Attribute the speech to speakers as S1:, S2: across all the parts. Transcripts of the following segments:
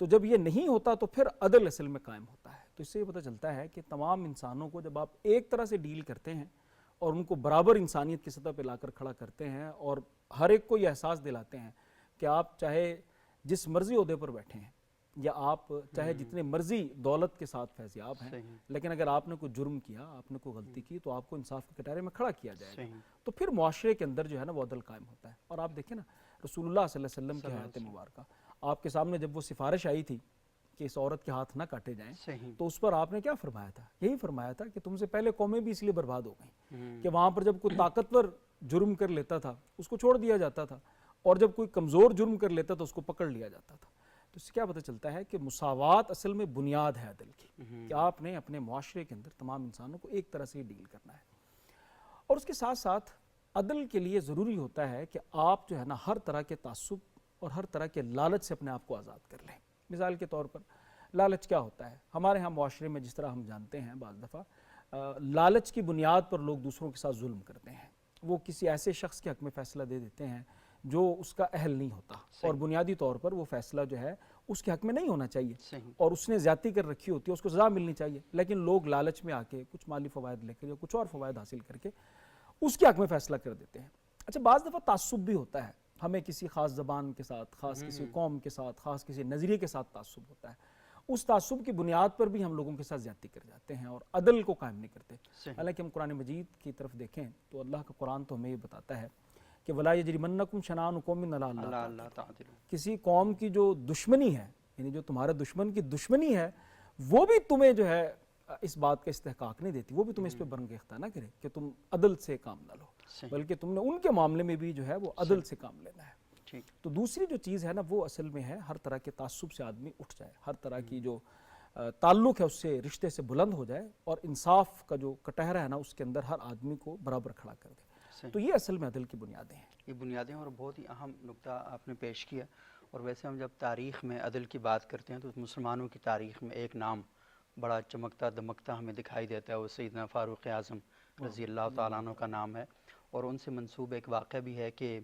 S1: تو جب یہ نہیں ہوتا تو پھر عدل اصل میں قائم ہوتا ہے. تو اس سے یہ پتہ چلتا ہے کہ تمام انسانوں کو جب آپ ایک طرح سے ڈیل کرتے ہیں اور ان کو برابر انسانیت کی سطح پہ لا کر کھڑا کرتے ہیں اور ہر ایک کو یہ احساس دلاتے ہیں کہ آپ چاہے جس مرضی عہدے پر بیٹھے ہیں یا آپ چاہے جتنے مرضی دولت کے ساتھ فیضیاب ہیں, لیکن اگر آپ نے کوئی جرم کیا, آپ نے کوئی غلطی کی, تو آپ کو انصاف کے کٹہرے میں کھڑا کیا جائے گا. تو پھر معاشرے کے اندر جو ہے نا وہ عدل قائم ہوتا ہے. اور آپ دیکھیں نا رسول اللہ صلی اللہ علیہ وسلم کی حیات مبارکہ, آپ کے سامنے جب وہ سفارش آئی تھی کہ اس عورت کے ہاتھ نہ کاٹے جائیں, تو اس پر آپ نے کیا فرمایا تھا؟ یہی فرمایا تھا کہ تم سے پہلے قومیں بھی اس لیے برباد ہو گئیں کہ وہاں پر جب کوئی طاقتور جرم کر لیتا تھا اس کو چھوڑ دیا جاتا تھا, اور جب کوئی کمزور جرم کر لیتا تو اس کو پکڑ لیا جاتا تھا. تو اس سے کیا پتہ چلتا ہے کہ مساوات اصل میں بنیاد ہے عدل کی, کہ آپ نے اپنے معاشرے کے اندر تمام انسانوں کو ایک طرح سے ڈیل کرنا ہے. اور اس کے ساتھ ساتھ عدل کے لیے ضروری ہوتا ہے کہ آپ جو ہے نا ہر طرح کے تعصب اور ہر طرح کے لالچ سے اپنے آپ کو آزاد کر لیں. مثال کے طور پر لالچ کیا ہوتا ہے ہمارے ہاں معاشرے میں؟ جس طرح ہم جانتے ہیں بعض دفعہ لالچ کی بنیاد پر لوگ دوسروں کے ساتھ ظلم کرتے ہیں. وہ کسی ایسے شخص کے حق میں فیصلہ دے دیتے ہیں جو اس کا اہل نہیں ہوتا, اور بنیادی طور پر وہ فیصلہ جو ہے اس کے حق میں نہیں ہونا چاہیے, اور اس نے زیادتی کر رکھی ہوتی ہے, اس کو سزا ملنی چاہیے, لیکن لوگ لالچ میں آ کے کچھ مالی فوائد لے کر یا کچھ اور فوائد حاصل کر کے اس کے حق میں فیصلہ کر دیتے ہیں. اچھا, بعض دفعہ تعصب بھی ہوتا ہے, ہمیں کسی خاص زبان کے ساتھ, خاص کسی قوم کے ساتھ, خاص کسی نظریے کے ساتھ تعصب ہوتا ہے. اس تعصب کی بنیاد پر بھی ہم لوگوں کے ساتھ زیادتی کر جاتے ہیں اور عدل کو قائم نہیں کرتے. حالانکہ ہم قرآن مجید کی طرف دیکھیں تو اللہ کا قرآن تو ہمیں یہ بتاتا ہے کہ وَلَا يَجْرِمَنَّكُمْ شَنَآنُ قَوْمٍ عَلَىٰ أَلَّا تَعْدِلُوا, کسی قوم کی جو دشمنی ہے, یعنی جو تمہارے دشمن کی دشمنی ہے, وہ بھی تمہیں جو ہے اس بات کا استحقاق نہیں دیتی, وہ بھی تمہیں اس پہ برنگ اختیار نہ کرے کہ تم عدل سے کام نہ لو, بلکہ تم نے ان کے معاملے میں بھی جو ہے وہ عدل سے کام لینا ہے. تو دوسری جو چیز ہے نا وہ اصل میں ہے ہر طرح کے تعصب سے آدمی اٹھ جائے, ہر طرح کی جو تعلق ہے اس سے, رشتے سے بلند ہو جائے, اور انصاف کا جو کٹہرا ہے نا اس کے اندر ہر آدمی کو برابر کھڑا کر دے. تو یہ اصل میں عدل کی بنیادیں ہیں.
S2: یہ بنیادیں, اور بہت ہی اہم نقطہ آپ نے پیش کیا. اور ویسے ہم جب تاریخ میں عدل کی بات کرتے ہیں تو مسلمانوں کی تاریخ میں ایک نام بڑا چمکتا دمکتا ہمیں دکھائی دیتا ہے, وہ سیدنا فاروق اعظم رضی اللہ تعالیٰ عنہ کا نام ہے. اور ان سے منسوب ایک واقعہ بھی ہے کہ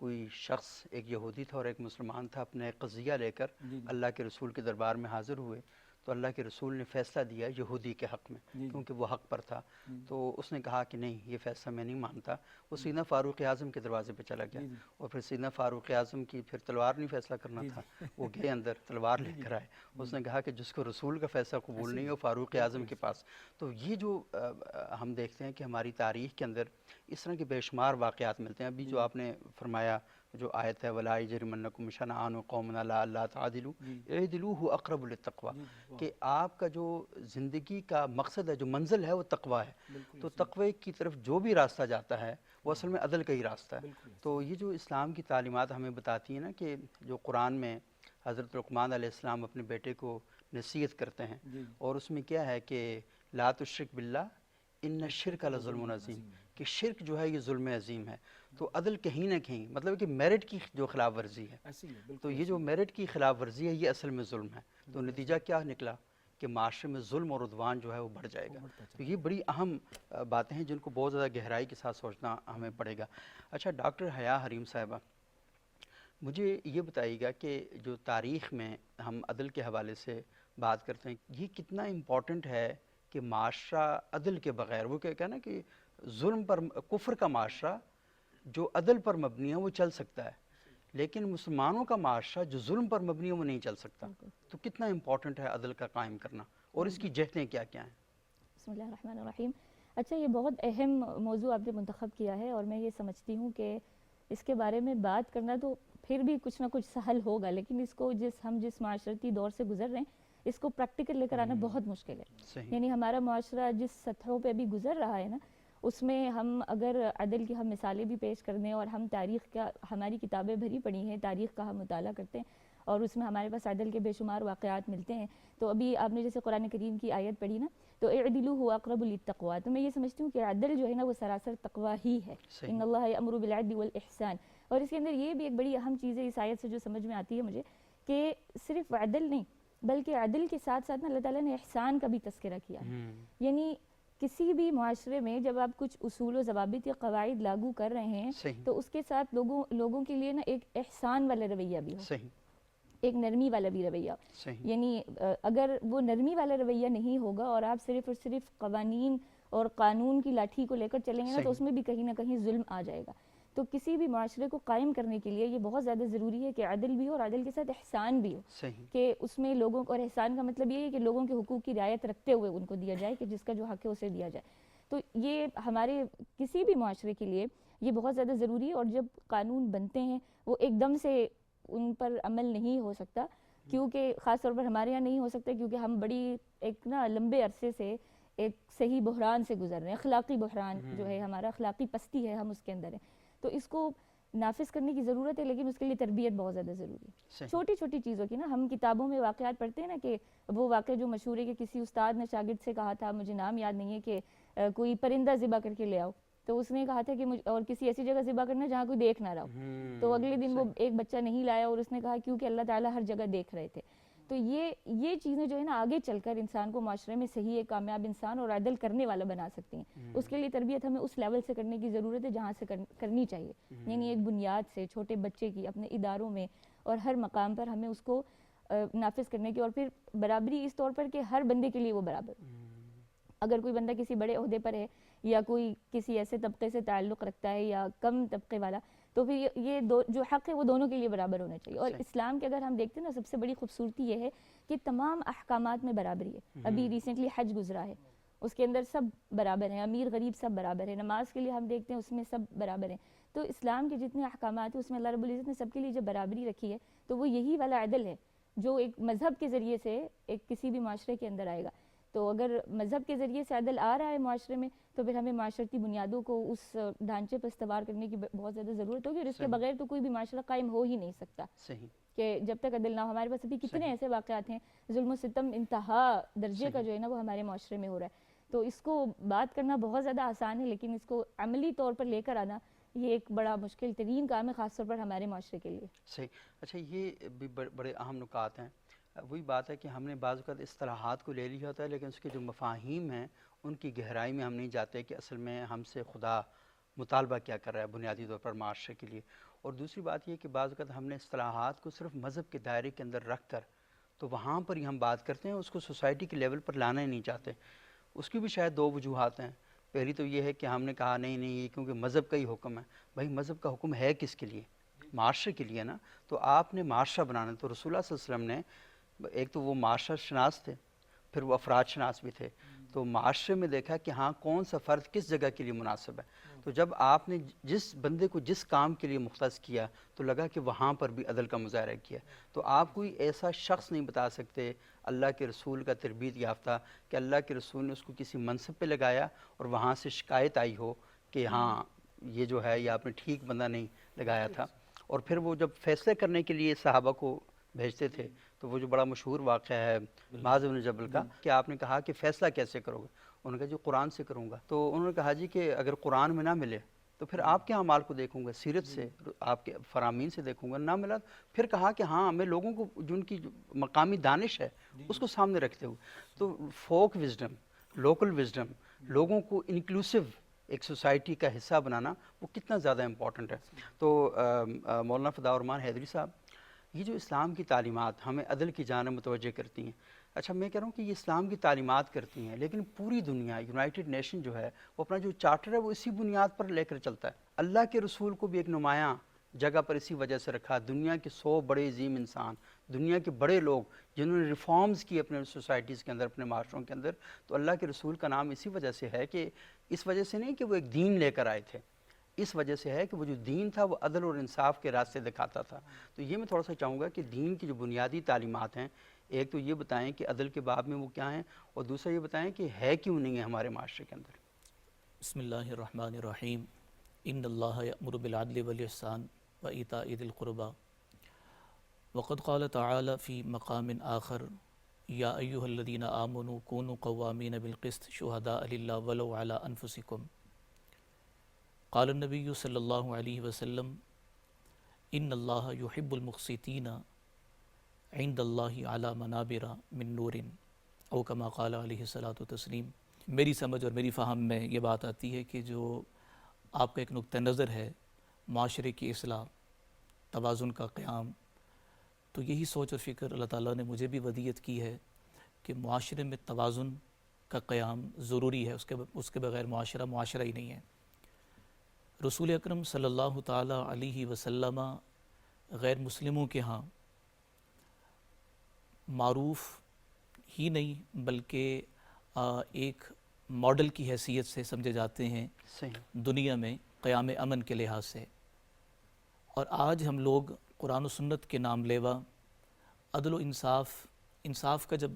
S2: کوئی شخص, ایک یہودی تھا اور ایک مسلمان تھا, اپنے قضیہ لے کر اللہ کے رسول کے دربار میں حاضر ہوئے. تو اللہ کے رسول نے فیصلہ دیا یہودی کے حق میں, کیونکہ وہ حق پر تھا. تو اس نے کہا کہ نہیں, یہ فیصلہ میں نہیں مانتا. وہ سیدنا فاروق اعظم کے دروازے پہ چلا گیا, اور پھر سیدنا فاروق اعظم کی پھر تلوار نہیں فیصلہ کرنا تھا, وہ گئے اندر تلوار لے کر آئے. اس نے کہا کہ جس کو رسول کا فیصلہ قبول نہیں ہو فاروق اعظم کے پاس. تو یہ جو ہم دیکھتے ہیں کہ ہماری تاریخ کے اندر اس طرح کے بے شمار واقعات ملتے ہیں. ابھی جو آپ نے فرمایا جو آیت ہے وَلَا يَجْرِمَنَّكُمْ شَنَآنُ قَوْمٍ عَلَىٰ أَلَّا تَعْدِلُوا اعْدِلُوا هُوَ أَقْرَبُ لِلتَّقْوَىٰ, کہ آپ کا جو زندگی کا مقصد ہے, جو منزل ہے, وہ تقویٰ ہے. تو تقوی کی طرف جو بھی راستہ جاتا ہے وہ اصل میں عدل کا ہی راستہ ہے. تو یہ جو اسلام کی تعلیمات ہمیں بتاتی ہیں نا, کہ جو قرآن میں حضرت لقمان علیہ السلام اپنے بیٹے کو نصیحت کرتے ہیں, اور اس میں کیا ہے کہ لا تشرک باللہ ان الشرک لظلم عظیم, کہ شرک جو ہے یہ ظلم عظیم ہے. تو عدل کہیں نہ کہیں مطلب کہ میرٹ کی جو خلاف ورزی ہے, تو یہ جو میرٹ کی خلاف ورزی ہے یہ اصل میں ظلم ہے. تو نتیجہ کیا نکلا کہ معاشرے میں ظلم اور عدوان جو ہے وہ بڑھ جائے گا. تو یہ بڑی اہم باتیں ہیں جن کو بہت زیادہ گہرائی کے ساتھ سوچنا ہمیں پڑے گا. اچھا ڈاکٹر حیا حریم صاحبہ, مجھے یہ بتائیے گا کہ جو تاریخ میں ہم عدل کے حوالے سے بات کرتے ہیں, یہ کتنا امپورٹنٹ ہے کہ معاشرہ عدل کے بغیر, وہ کیا نا کہ ظلم پر, کفر کا معاشرہ جو عدل پر مبنی ہے وہ چل سکتا ہے, لیکن مسلمانوں کا معاشرہ جو ظلم پر مبنی ہے وہ نہیں چل سکتا. تو کتنا امپورٹنٹ ہے عدل کا قائم کرنا, اور اس کی جہتیں کیا کیا ہیں؟
S3: بسم اللہ الرحمن الرحیم. اچھا, یہ بہت اہم موضوع آپ نے منتخب کیا ہے, اور میں یہ سمجھتی ہوں کہ اس کے بارے میں بات کرنا تو پھر بھی کچھ نہ کچھ سہل ہوگا, لیکن اس کو ہم جس معاشرتی دور سے گزر رہے ہیں اس کو پریکٹیکل لے کر آنا بہت مشکل ہے. یعنی ہمارا معاشرہ جس سطحوں پہ ابھی گزر رہا ہے نا, اس میں ہم اگر عدل کی ہم مثالیں بھی پیش کر دیں, اور ہم تاریخ کا, ہماری کتابیں بھری پڑی ہیں, تاریخ کا ہم مطالعہ کرتے ہیں, اور اس میں ہمارے پاس عدل کے بے شمار واقعات ملتے ہیں. تو ابھی آپ نے جیسے قرآن کریم کی آیت پڑھی نا, تو اعدلوا هو اقرب للتقویٰ, تو میں یہ سمجھتی ہوں کہ عدل جو ہے نا وہ سراسر تقویٰ ہی ہے. ان اللہ یأمر بالعدل والاحسان. اور اس کے اندر یہ بھی ایک بڑی اہم چیز ہے اس آیت سے جو سمجھ میں آتی ہے مجھے, کہ صرف عدل نہیں بلکہ عدل کے ساتھ ساتھ اللہ تعالیٰ نے احسان کا بھی تذکرہ کیا ہے. یعنی کسی بھی معاشرے میں جب آپ کچھ اصول و ضوابط یا قواعد لاگو کر رہے ہیں تو اس کے ساتھ لوگوں کے لیے نا ایک احسان والا رویہ بھی ہو. ایک نرمی والا بھی رویہ. یعنی اگر وہ نرمی والا رویہ نہیں ہوگا اور آپ صرف اور صرف قوانین اور قانون کی لاٹھی کو لے کر چلیں گے نا تو اس میں بھی کہیں نہ کہیں ظلم آ جائے گا. تو کسی بھی معاشرے کو قائم کرنے کے لیے یہ بہت زیادہ ضروری ہے کہ عدل بھی ہو اور عدل کے ساتھ احسان بھی ہو, کہ اس میں لوگوں کو, اور احسان کا مطلب یہ ہے کہ لوگوں کے حقوق کی رعایت رکھتے ہوئے ان کو دیا جائے, کہ جس کا جو حق ہے اسے دیا جائے. تو یہ ہمارے کسی بھی معاشرے کے لیے یہ بہت زیادہ ضروری ہے. اور جب قانون بنتے ہیں وہ ایک دم سے ان پر عمل نہیں ہو سکتا, کیونکہ خاص طور پر ہمارے یہاں نہیں ہو سکتا کیونکہ ہم بڑی ایک نا لمبے عرصے سے ایک صحیح بحران سے گزر رہے ہیں. اخلاقی بحران جو ہے ہمارا, اخلاقی پستی ہے, ہم اس کے اندر ہیں. تو اس کو نافذ کرنے کی ضرورت ہے, لیکن اس کے لیے تربیت بہت زیادہ ضروری ہے. چھوٹی چھوٹی چیزوں کی نا, ہم کتابوں میں واقعات پڑھتے ہیں نا, کہ وہ واقعہ جو مشہور ہے کہ کسی استاد نے شاگرد سے کہا تھا, مجھے نام یاد نہیں ہے, کہ کوئی پرندہ ذبح کر کے لے آؤ. تو اس نے کہا تھا کہ اور کسی ایسی جگہ ذبح کرنا جہاں کوئی دیکھ نہ رہا ہو. تو اگلے دن وہ ایک بچہ نہیں لایا اور اس نے کہا کیونکہ اللہ تعالیٰ ہر جگہ دیکھ رہے تھے. تو یہ چیزیں جو ہے نا آگے چل کر انسان کو معاشرے میں صحیح ایک کامیاب انسان اور عدل کرنے والا بنا سکتی ہیں. اس کے لیے تربیت ہمیں اس لیول سے کرنے کی ضرورت ہے جہاں سے کرنی چاہیے. یعنی ایک بنیاد سے چھوٹے بچے کی اپنے اداروں میں اور ہر مقام پر ہمیں اس کو نافذ کرنے کی, اور پھر برابری اس طور پر کہ ہر بندے کے لیے وہ برابر. اگر کوئی بندہ کسی بڑے عہدے پر ہے یا کوئی کسی ایسے طبقے سے تعلق رکھتا ہے یا کم طبقے والا, تو پھر یہ جو حق ہے وہ دونوں کے لیے برابر ہونا چاہیے. اور اسلام کے اگر ہم دیکھتے ہیں نا, سب سے بڑی خوبصورتی یہ ہے کہ تمام احکامات میں برابری ہے. ابھی ریسنٹلی حج گزرا ہے, اس کے اندر سب برابر ہیں, امیر غریب سب برابر ہیں. نماز کے لیے ہم دیکھتے ہیں اس میں سب برابر ہیں. تو اسلام کے جتنے احکامات ہیں اس میں اللہ رب العزت نے سب کے لیے جب برابری رکھی ہے تو وہ یہی والا عدل ہے جو ایک مذہب کے ذریعے سے ایک کسی بھی معاشرے کے اندر آئے گا. تو اگر مذہب کے ذریعے سے عدل آ رہا ہے معاشرے میں تو پھر ہمیں معاشرتی بنیادوں کو اس ڈھانچے پر استوار کرنے کی بہت زیادہ ضرورت ہوگی, اور اس کے بغیر تو کوئی بھی معاشرہ قائم ہو ہی نہیں سکتا. کہ جب تک عدل نہ ہو, ہمارے پاس ابھی کتنے ایسے واقعات ہیں, ظلم و ستم انتہا درجے کا جو ہے نا وہ ہمارے معاشرے میں ہو رہا ہے. تو اس کو بات کرنا بہت زیادہ آسان ہے, لیکن اس کو عملی طور پر لے کر آنا یہ ایک بڑا مشکل ترین کام ہے, خاص طور پر ہمارے معاشرے کے لیے.
S2: صحیح. اچھا, یہ بھی بڑے اہم نکات ہیں. وہی بات ہے کہ ہم نے بعض اوقات اصطلاحات کو لے لیا ہوتا ہے, لیکن اس کے جو مفاہیم ہیں ان کی گہرائی میں ہم نہیں جاتے کہ اصل میں ہم سے خدا مطالبہ کیا کر رہا ہے بنیادی طور پر معاشرے کے لیے. اور دوسری بات یہ کہ بعض اوقات ہم نے اصطلاحات کو صرف مذہب کے دائرے کے اندر رکھ کر تو وہاں پر ہی ہم بات کرتے ہیں, اس کو سوسائٹی کے لیول پر لانا ہی نہیں چاہتے. اس کی بھی شاید دو وجوہات ہیں. پہلی تو یہ ہے کہ ہم نے کہا نہیں یہ کیونکہ مذہب کا ہی حکم ہے. بھائی مذہب کا حکم ہے کس کے لیے؟ معاشرے کے لیے نا. تو آپ نے معاشرہ بنانا, تو رسول اللہ صلی اللہ علیہ وسلم نے ایک تو وہ معاشرہ شناس تھے, پھر وہ افراد شناس بھی تھے. تو معاشرے میں دیکھا کہ ہاں کون سا فرد کس جگہ کے لیے مناسب ہے. تو جب آپ نے جس بندے کو جس کام کے لیے مختص کیا تو لگا کہ وہاں پر بھی عدل کا مظاہرہ کیا. تو آپ کوئی ایسا شخص نہیں بتا سکتے اللہ کے رسول کا تربیت یافتہ کہ اللہ کے رسول نے اس کو کسی منصب پہ لگایا اور وہاں سے شکایت آئی ہو کہ ہاں یہ جو ہے یہ آپ نے ٹھیک بندہ نہیں لگایا تھا. اور پھر وہ جب فیصلے کرنے کے لیے صحابہ کو بھیجتے تھے تو وہ جو بڑا مشہور واقعہ ہے معاذ بن جبل کا کہ آپ نے کہا کہ فیصلہ کیسے کرو گے؟ انہوں نے کہا جی قرآن سے کروں گا. تو انہوں نے کہا جی کہ اگر قرآن میں نہ ملے تو پھر آپ کے اعمال کو دیکھوں گا, سیرت سے آپ کے فرامین سے دیکھوں گا. نہ ملا پھر کہا کہ ہاں میں لوگوں کو جن کی مقامی دانش ہے اس کو سامنے رکھتے ہوئے. تو فوک وزڈم, لوکل وزڈم, لوگوں کو انکلوسیو ایک سوسائٹی کا حصہ بنانا وہ کتنا زیادہ امپورٹنٹ ہے. تو مولانا فداء الرحمان حیدری صاحب, یہ جو اسلام کی تعلیمات ہمیں عدل کی جانب متوجہ کرتی ہیں. اچھا میں کہہ رہا ہوں کہ یہ اسلام کی تعلیمات کرتی ہیں, لیکن پوری دنیا یونائٹڈ نیشن جو ہے وہ اپنا جو چارٹر ہے وہ اسی بنیاد پر لے کر چلتا ہے. اللہ کے رسول کو بھی ایک نمایاں جگہ پر اسی وجہ سے رکھا. دنیا کے 100 بڑے عظیم انسان, دنیا کے بڑے لوگ جنہوں نے ریفارمز کی اپنے سوسائٹیز کے اندر, اپنے معاشروں کے اندر, تو اللہ کے رسول کا نام اسی وجہ سے ہے کہ اس وجہ سے نہیں کہ وہ ایک دین لے کر آئے تھے, اس وجہ سے ہے کہ وہ جو دین تھا وہ عدل اور انصاف کے راستے دکھاتا تھا. تو یہ میں تھوڑا سا چاہوں گا کہ دین کی جو بنیادی تعلیمات ہیں, ایک تو یہ بتائیں کہ عدل کے باب میں وہ کیا ہیں, اور دوسرا یہ بتائیں کہ ہے کیوں نہیں ہے ہمارے معاشرے کے اندر.
S4: بسم اللہ الرحمن الرحیم. ان اللہ یأمر بالعدل والاحسان وایتاء ذی القربی وقد قال تعالی فی مقام آخر یا ایھا الذین آمنوا کونوا قوامین بالقسط شہداء للہ ولو علی انفسکم. قال النبی صلی اللہ علیہ وسلم ان اللہ یحب المقسطین عند اللہ علی منابر من نور او کما قال علیہ الصلاۃ والتسلیم. میری سمجھ اور میری فہم میں یہ بات آتی ہے کہ جو آپ کا ایک نقطہ نظر ہے معاشرے کی اصلاح, توازن کا قیام, تو یہی سوچ اور فکر اللہ تعالیٰ نے مجھے بھی ودیت کی ہے کہ معاشرے میں توازن کا قیام ضروری ہے، اس کے بغیر معاشرہ ہی نہیں ہے۔ رسول اکرم صلی اللہ تعالیٰ علیہ وسلم غیر مسلموں کے ہاں معروف ہی نہیں بلکہ ایک ماڈل کی حیثیت سے سمجھے جاتے ہیں دنیا میں قیام امن کے لحاظ سے۔ اور آج ہم لوگ قرآن و سنت کے نام لیوا عدل و انصاف کا جب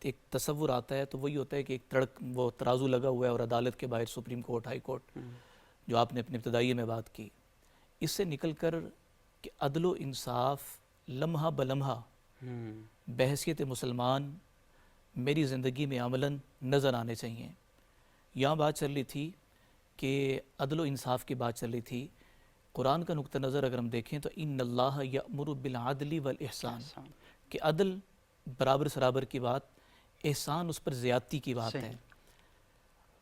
S4: ایک تصور آتا ہے تو وہی ہوتا ہے کہ ایک وہ ترازو لگا ہوا ہے اور عدالت کے باہر سپریم کورٹ، ہائی کورٹ، جو آپ نے اپنے ابتدائی میں بات کی، اس سے نکل کر کہ عدل و انصاف لمحہ بلمحہ بحیثیت مسلمان میری زندگی میں عملاً نظر آنے چاہیے۔ یہاں بات چل رہی تھی کہ عدل و انصاف کی بات چل رہی تھی۔ قرآن کا نقطہ نظر اگر ہم دیکھیں تو ان اللہ یأمر بالعدل والاحسان، کہ عدل برابر سرابر کی بات، احسان اس پر زیادتی کی بات ہے۔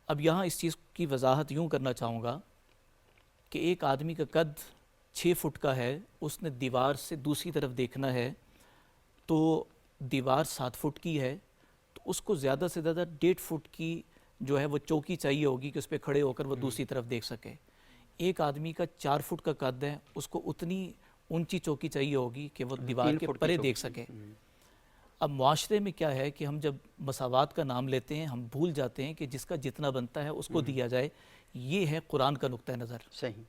S4: اب یہاں اس چیز کی وضاحت یوں کرنا چاہوں گا کہ ایک آدمی کا قد 6 فٹ کا ہے، اس نے دیوار سے دوسری طرف دیکھنا ہے تو دیوار 7 فٹ کی ہے، تو اس کو زیادہ سے زیادہ 1.5 فٹ کی جو ہے وہ چوکی چاہیے ہوگی کہ اس پہ کھڑے ہو کر وہ دوسری طرف دیکھ سکے۔ ایک آدمی کا 4 فٹ کا قد ہے، اس کو اتنی اونچی چوکی چاہیے ہوگی کہ وہ دیوار کے پرے دیکھ سکے۔ اب معاشرے میں کیا ہے کہ ہم جب مساوات کا نام لیتے ہیں ہم بھول جاتے ہیں کہ جس کا جتنا بنتا ہے اس کو دیا جائے۔ یہ ہے قرآن کا نقطہ نظر۔
S2: صحیح۔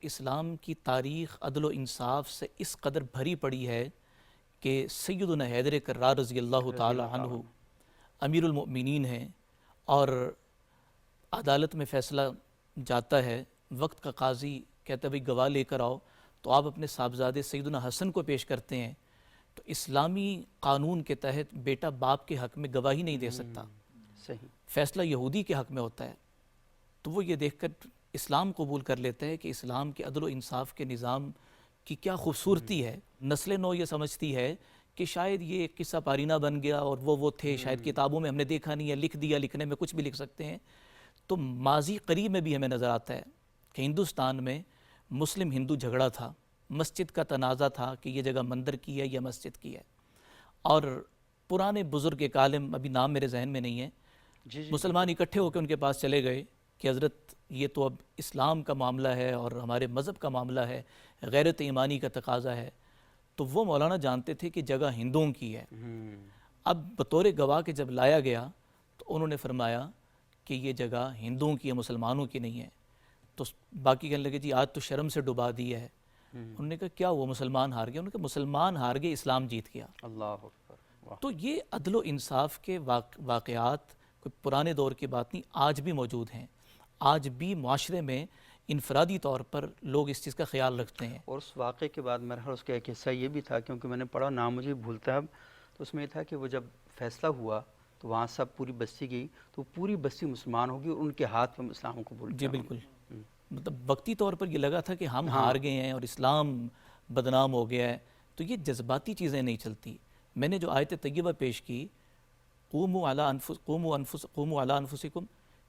S4: اسلام کی تاریخ عدل و انصاف سے اس قدر بھری پڑی ہے کہ سیدنا حیدر کرار رضی اللہ تعالی عنہ امیر المؤمنین ہیں، اور عدالت میں فیصلہ جاتا ہے، وقت کا قاضی کہتا ہے بھئی گواہ لے کر آؤ، تو آپ اپنے صاحبزادے سیدنا حسن کو پیش کرتے ہیں، تو اسلامی قانون کے تحت بیٹا باپ کے حق میں گواہی نہیں دے سکتا،
S2: صحیح،
S4: فیصلہ یہودی کے حق میں ہوتا ہے۔ تو وہ یہ دیکھ کر اسلام قبول کر لیتا ہے کہ اسلام کے عدل و انصاف کے نظام کی کیا خوبصورتی ہے۔ نسل نو یہ سمجھتی ہے کہ شاید یہ ایک قصہ پارینہ بن گیا اور وہ تھے، شاید کتابوں میں ہم نے دیکھا نہیں ہے، لکھ دیا، لکھنے میں کچھ بھی لکھ سکتے ہیں۔ تو ماضی قریب میں بھی ہمیں نظر آتا ہے کہ ہندوستان میں مسلم ہندو جھگڑا تھا، مسجد کا تنازع تھا کہ یہ جگہ مندر کی ہے یا مسجد کی ہے، اور پرانے بزرگ ایک عالم، ابھی نام میرے ذہن میں نہیں ہے، مسلمان اکٹھے ہو کے ان کے پاس چلے گئے کہ حضرت یہ تو اب اسلام کا معاملہ ہے اور ہمارے مذہب کا معاملہ ہے، غیرت ایمانی کا تقاضا ہے۔ تو وہ مولانا جانتے تھے کہ جگہ ہندوؤں کی ہے۔ اب بطور گواہ کے جب لایا گیا تو انہوں نے فرمایا کہ یہ جگہ ہندوؤں کی ہے، مسلمانوں کی نہیں ہے۔ تو باقی کہنے لگے جی آج تو شرم سے ڈبا دیا ہے۔ انہوں نے کہا کیا ہوا، مسلمان ہار گئے؟ انہوں نے کہا مسلمان ہار گئے، اسلام جیت گیا۔
S2: اللہ اکبر۔
S4: تو یہ عدل و انصاف کے واقعات کوئی پرانے دور کی بات نہیں، آج بھی موجود ہیں۔ آج بھی معاشرے میں انفرادی طور پر لوگ اس چیز کا خیال رکھتے ہیں۔
S2: اور اس واقعے کے بعد میرا خیال اس کا ایک حصہ یہ بھی تھا، کیونکہ میں نے پڑھا، نام مجھے بھولتا ہے اب، تو اس میں یہ تھا کہ وہ جب فیصلہ ہوا تو وہاں سب پوری بستی گئی، تو پوری بستی مسلمان ہوگی اور ان کے ہاتھ میں اسلام قبول
S4: جی بالکل، مطلب وقتی طور پر یہ لگا تھا کہ ہم ہار گئے ہیں اور اسلام بدنام ہو گیا ہے۔ تو یہ جذباتی چیزیں نہیں چلتی۔ میں نے جو آیت طیبہ پیش کی، قوموا علی انفسکم،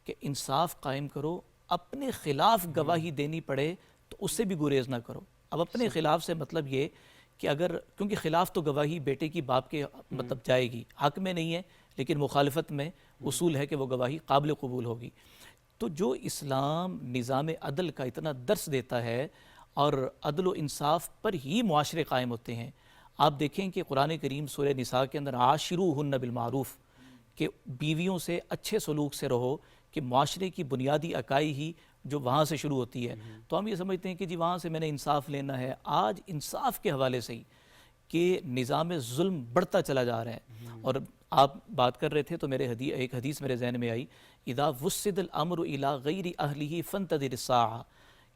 S4: کہ انصاف قائم کرو، اپنے خلاف گواہی دینی پڑے تو اس سے بھی گریز نہ کرو۔ اب اپنے خلاف سے مطلب یہ کہ اگر، کیونکہ خلاف تو گواہی بیٹے کی باپ کے مطلب جائے گی، حق میں نہیں ہے لیکن مخالفت میں اصول ہے کہ وہ گواہی قابل قبول ہوگی۔ تو جو اسلام نظام عدل کا اتنا درس دیتا ہے اور عدل و انصاف پر ہی معاشرے قائم ہوتے ہیں۔ آپ دیکھیں کہ قرآن کریم سورہ نساء کے اندر عاشروہن بالمعروف، کہ بیویوں سے اچھے سلوک سے رہو، کہ معاشرے کی بنیادی اکائی ہی جو وہاں سے شروع ہوتی ہے۔ تو ہم یہ سمجھتے ہیں کہ جی وہاں سے میں نے انصاف لینا ہے۔ آج انصاف کے حوالے سے ہی کہ نظام ظلم بڑھتا چلا جا رہا ہے۔ اور آپ بات کر رہے تھے تو میرے ایک حدیث میرے ذہن میں آئی، اذا وسد الامر الى غیر اہلہ فانتظر الساعہ،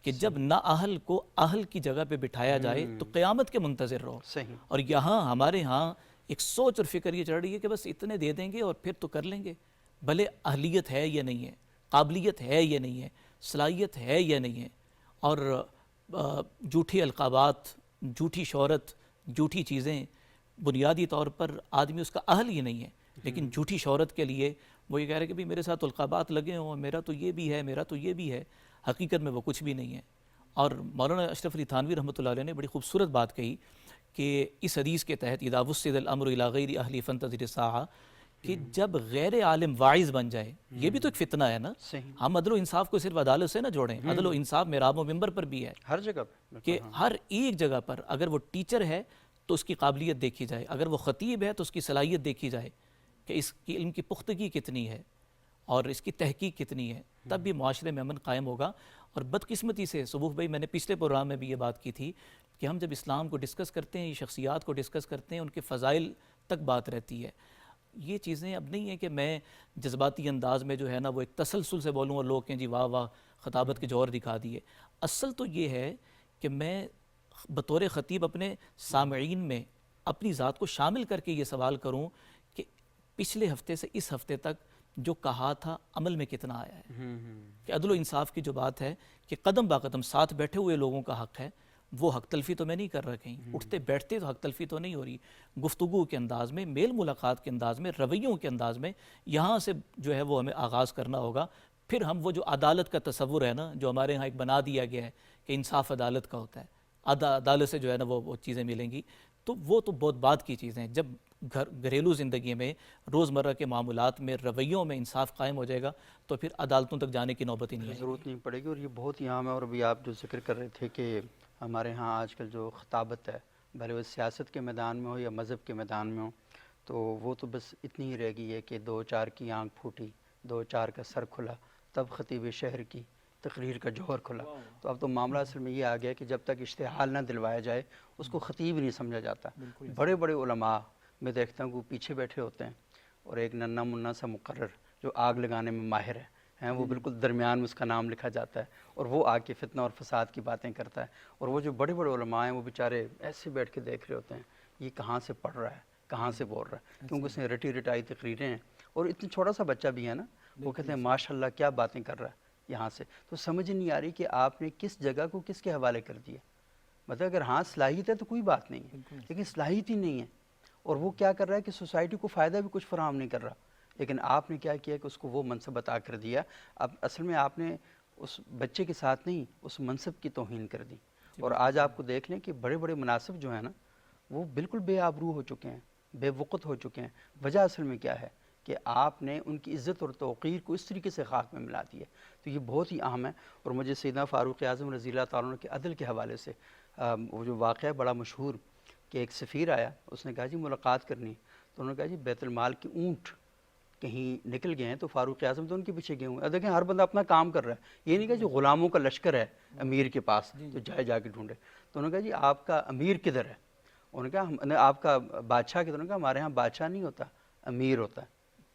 S4: کہ جب نہ اہل کو اہل کی جگہ پہ بٹھایا جائے تو قیامت کے منتظر رہو۔
S2: صحیح۔
S4: اور یہاں ہمارے ہاں ایک سوچ اور فکر یہ چڑھ رہی ہے کہ بس اتنے دے دیں گے اور پھر تو کر لیں گے، بھلے اہلیت ہے یا نہیں ہے، قابلیت ہے یا نہیں ہے، صلاحیت ہے یا نہیں ہے۔ اور جھوٹی القابات، جھوٹی شہرت، جھوٹی چیزیں، بنیادی طور پر آدمی اس کا اہل ہی نہیں ہے، لیکن جھوٹی شہرت کے لیے وہ یہ کہہ رہے ہیں کہ بھی میرے ساتھ القابات لگے ہوں، میرا تو یہ بھی ہے، میرا تو یہ بھی ہے، حقیقت میں وہ کچھ بھی نہیں ہے۔ اور مولانا اشرف علی تھانوی رحمۃ اللہ علیہ نے بڑی خوبصورت بات کہی کہ اس حدیث کے تحت اذا وسد الامر الی غیر اہلی فانتظر الساعہ، کہ جب غیر عالم واعظ بن جائے، یہ بھی تو ایک فتنہ ہے نا. ہم عدل و انصاف کو صرف عدالت سے نہ جوڑیں، عدل و انصاف محراب و منبر پر بھی ہے،
S2: ہر جگہ پہ،
S4: کہ ہر ایک جگہ پر اگر وہ ٹیچر ہے تو اس کی قابلیت دیکھی جائے، اگر وہ خطیب ہے تو اس کی صلاحیت دیکھی جائے کہ اس کی علم کی پختگی کتنی ہے اور اس کی تحقیق کتنی ہے، تب بھی معاشرے میں امن قائم ہوگا. اور بدقسمتی سے صبوح بھائی، میں نے پچھلے پروگرام میں بھی یہ بات کی تھی کہ ہم جب اسلام کو ڈسکس کرتے ہیں، یہ شخصیات کو ڈسکس کرتے ہیں، ان کے فضائل تک بات رہتی ہے. یہ چیزیں اب نہیں ہیں کہ میں جذباتی انداز میں جو ہے نا وہ ایک تسلسل سے بولوں اور لوگ کہیں جی واہ واہ خطابت کے جوہر دکھا دیے. اصل تو یہ ہے کہ میں بطور خطیب اپنے سامعین میں اپنی ذات کو شامل کر کے یہ سوال کروں کہ پچھلے ہفتے سے اس ہفتے تک جو کہا تھا عمل میں کتنا آیا ہے. کہ عدل و انصاف کی جو بات ہے کہ قدم با قدم ساتھ بیٹھے ہوئے لوگوں کا حق ہے، وہ حق تلفی تو میں نہیں کر رہا کہیں، اٹھتے بیٹھتے تو حق تلفی تو نہیں ہو رہی. گفتگو کے انداز میں، میل ملاقات کے انداز میں، رویوں کے انداز میں یہاں سے جو ہے وہ ہمیں آغاز کرنا ہوگا. پھر ہم وہ جو عدالت کا تصور ہے نا جو ہمارے ہاں ایک بنا دیا گیا ہے کہ انصاف عدالت کا ہوتا ہے، عدالت سے جو ہے نا وہ چیزیں ملیں گی، تو وہ تو بہت بعد کی چیزیں ہیں. جب گھریلو زندگی میں، روزمرہ کے معاملات میں، رویوں میں انصاف قائم ہو جائے گا تو پھر عدالتوں تک جانے کی نوبت ہی نہیں آئے گی،
S2: ضرورت نہیں پڑے گی. اور یہ بہت ہی عام ہے. اور ابھی آپ جو ذکر کر رہے تھے کہ ہمارے ہاں آج کل جو خطابت ہے، بھلے وہ سیاست کے میدان میں ہو یا مذہب کے میدان میں ہو، تو وہ تو بس اتنی ہی رہ گئی ہے کہ 2-4 کی آنکھ پھوٹی، 2-4 کا سر کھلا، تب خطیب شہر کی تقریر کا جوہر کھلا. تو اب تو معاملہ اصل میں یہ آ گیا کہ جب تک اشتعال نہ دلوایا جائے اس کو خطیب نہیں سمجھا جاتا. بڑے بڑے علماء میں دیکھتا ہوں کہ وہ پیچھے بیٹھے ہوتے ہیں اور ایک ننا منا سا مقرر جو آگ لگانے میں ماہر ہے، وہ بالکل درمیان میں اس کا نام لکھا جاتا ہے اور وہ آ کے فتنہ اور فساد کی باتیں کرتا ہے. اور وہ جو بڑے بڑے علماء ہیں وہ بیچارے ایسے بیٹھ کے دیکھ رہے ہوتے ہیں یہ کہاں سے پڑھ رہا ہے، کہاں سے بول رہا ہے، کیونکہ اس نے رٹی رٹائی تقریریں ہیں. اور اتنا چھوٹا سا بچہ بھی ہے نا، وہ کہتے ہیں ماشاءاللہ کیا باتیں کر رہا ہے یہاں سے. تو سمجھ نہیں آ رہی کہ آپ نے کس جگہ کو کس کے حوالے کر دیا. مطلب اگر ہاں صلاحیت ہے تو کوئی بات نہیں ہے، لیکن صلاحیت ہی نہیں ہے. اور وہ کیا کر رہا ہے کہ سوسائٹی کو فائدہ بھی کچھ فراہم نہیں کر رہا، لیکن آپ نے کیا کیا کہ اس کو وہ منصب عطا کر دیا. اب اصل میں آپ نے اس بچے کے ساتھ نہیں، اس منصب کی توہین کر دی. اور آج آپ کو دیکھ لیں کہ بڑے بڑے مناصب جو ہیں نا وہ بالکل بے آبرو ہو چکے ہیں، بے وقت ہو چکے ہیں. وجہ اصل میں کیا ہے کہ آپ نے ان کی عزت اور توقیر کو اس طریقے سے خاک میں ملا دی ہے. تو یہ بہت ہی اہم ہے. اور مجھے سیدنا فاروق اعظم رضی اللہ تعالیٰ عنہ کے عدل کے حوالے سے وہ جو واقعہ ہے بڑا مشہور کہ ایک سفیر آیا، اس نے کہا جی ملاقات کرنی. تو انہوں نے کہا جی بیت المال کے اونٹ کہیں نکل گئے ہیں تو فاروق اعظم تو ان کے پیچھے گئے ہوئے ہیں. دیکھیں ہر بندہ اپنا کام کر رہا ہے، یہ نہیں کہ جو غلاموں کا لشکر ہے امیر کے پاس تو جا کے ڈھونڈے. تو انہوں نے کہا جی آپ کا امیر کدھر ہے؟ انہوں نے کہا آپ کا بادشاہ کدھر؟ انہوں نے کہا ہمارے ہاں بادشاہ نہیں ہوتا، امیر ہوتا ہے.